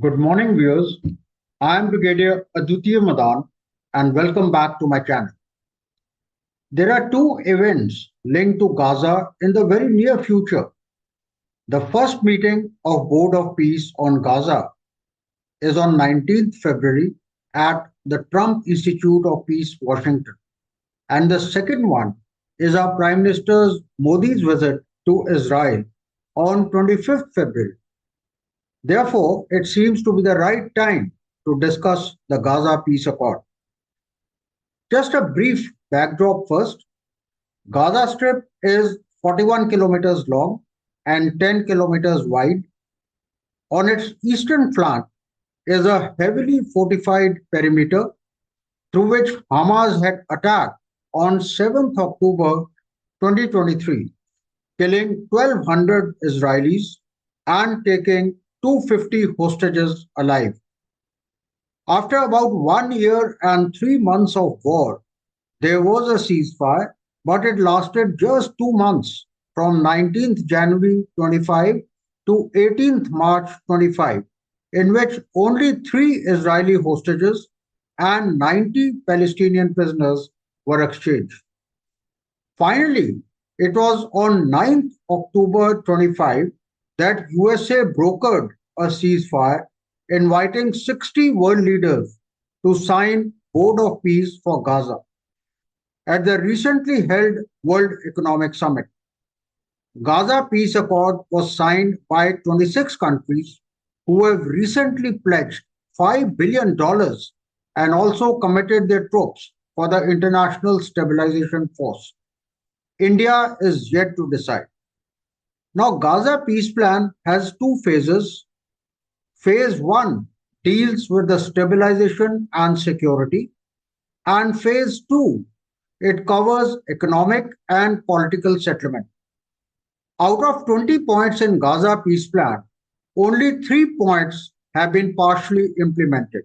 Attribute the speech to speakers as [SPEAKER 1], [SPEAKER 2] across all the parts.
[SPEAKER 1] Good morning, viewers. I am Brigadier Aditya Madan, and welcome back to my channel. There are two events linked to Gaza in the very near future. The first meeting of Board of Peace on Gaza is on 19th February at the Trump Institute of Peace, Washington. And the second one is our Prime Minister Modi's visit to Israel on 25th February. Therefore, it seems to be the right time to discuss the Gaza peace accord. Just a brief backdrop first. Gaza Strip is 41 kilometers long and 10 kilometers wide. On its eastern flank is a heavily fortified perimeter through which Hamas had attacked on 7th October 2023, killing 1,200 Israelis and taking 250 hostages alive. After about 1 year and 3 months of war, there was a ceasefire, but it lasted just 2 months from 19th January 25 to 18th March 25, in which only 3 Israeli hostages and 90 Palestinian prisoners were exchanged. Finally, it was on 9th October 25 that USA brokered a ceasefire, inviting 60 world leaders to sign Board of Peace for Gaza. At the recently held World Economic Summit, Gaza Peace Accord was signed by 26 countries who have recently pledged $5 billion and also committed their troops for the International Stabilization Force. India is yet to decide. Now, Gaza Peace Plan has two phases. Phase 1 deals with the stabilization and security, and Phase 2 it covers economic and political settlement. Out of 20 points in Gaza Peace Plan, only 3 points have been partially implemented.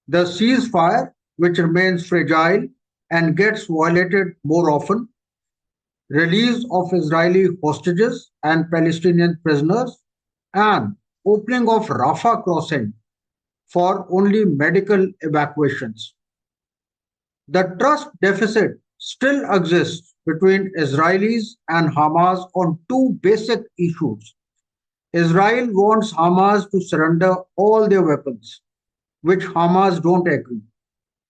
[SPEAKER 1] The ceasefire, which remains fragile and gets violated more often, release of Israeli hostages and Palestinian prisoners, and opening of Rafah crossing for only medical evacuations. The trust deficit still exists between Israelis and Hamas on two basic issues. Israel wants Hamas to surrender all their weapons, which Hamas don't agree.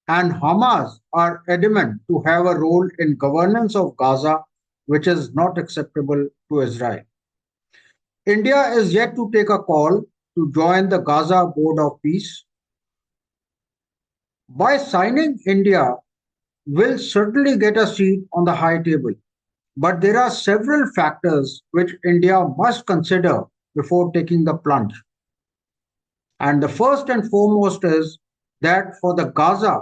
[SPEAKER 1] And Hamas are adamant to have a role in governance of Gaza, which is not acceptable to Israel. India is yet to take a call to join the Gaza Board of Peace. By signing, India will certainly get a seat on the high table, but there are several factors which India must consider before taking the plunge. And the first and foremost is that for the Gaza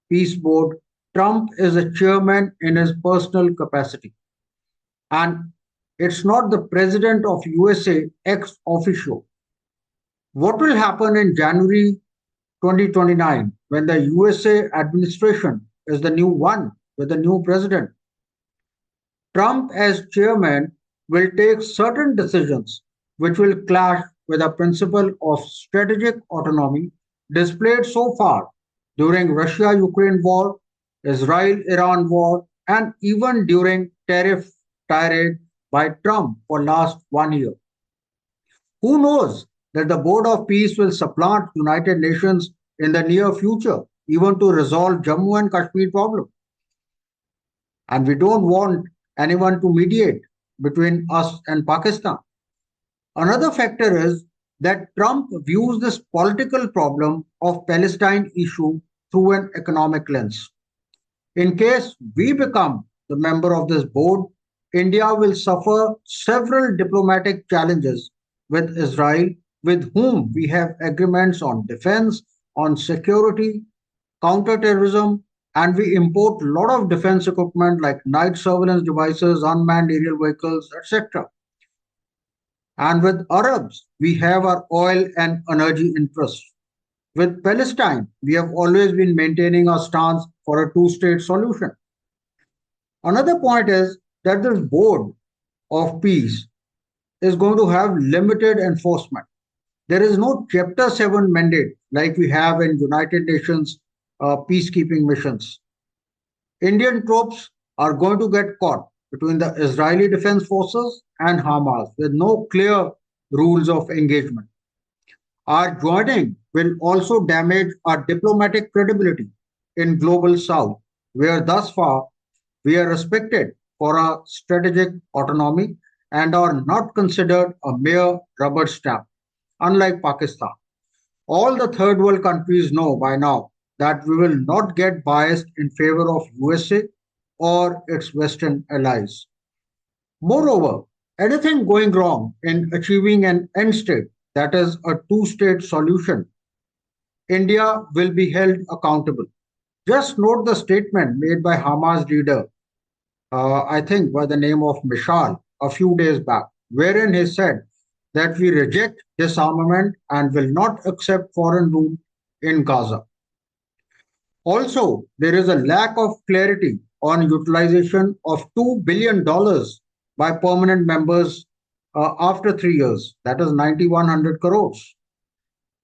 [SPEAKER 1] Peace Board, Trump is a chairman in his personal capacity. And it's not the president of USA ex officio. What will happen in January 2029 when the USA administration is the new one with the new president? Trump as chairman will take certain decisions which will clash with the principle of strategic autonomy displayed so far during Russia-Ukraine war, Israel-Iran war, and even during tariff tirade by Trump for last 1 year. Who knows that the Board of Peace will supplant United Nations in the near future, even to resolve Jammu and Kashmir problem. And we don't want anyone to mediate between us and Pakistan. Another factor is that Trump views this political problem of Palestine issue through an economic lens. In case we become the member of this board, India will suffer several diplomatic challenges with Israel, with whom we have agreements on defense, on security, counterterrorism, and we import a lot of defense equipment like night surveillance devices, unmanned aerial vehicles, etc. And with Arabs, we have our oil and energy interests. With Palestine, we have always been maintaining our stance for a two-state solution. Another point is that this board of peace is going to have limited enforcement. There is no Chapter 7 mandate like we have in United Nations peacekeeping missions. Indian troops are going to get caught between the Israeli Defense Forces and Hamas with no clear rules of engagement. Our joining will also damage our diplomatic credibility in Global South, where thus far we are respected for our strategic autonomy and are not considered a mere rubber stamp, unlike Pakistan. All the third world countries know by now that we will not get biased in favor of USA or its Western allies. Moreover, anything going wrong in achieving an end state, that is a two-state solution, India will be held accountable. Just note the statement made by Hamas leader, I think by the name of Mishal, a few days back, wherein he said that we reject disarmament and will not accept foreign rule in Gaza. Also, there is a lack of clarity on utilization of $2 billion by permanent members after 3 years, that is 9,100 crores.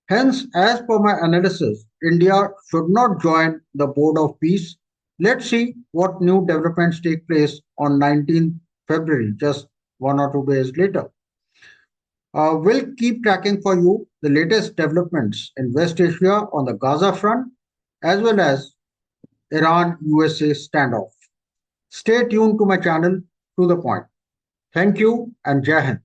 [SPEAKER 1] Hence, as per my analysis, India should not join the Board of Peace. Let's see what new developments take place on 19th February, just 1 or 2 days later. We'll keep tracking for you the latest developments in West Asia on the Gaza front, as well as Iran USA standoff. Stay tuned to my channel, To the Point. Thank you and Jai Hind.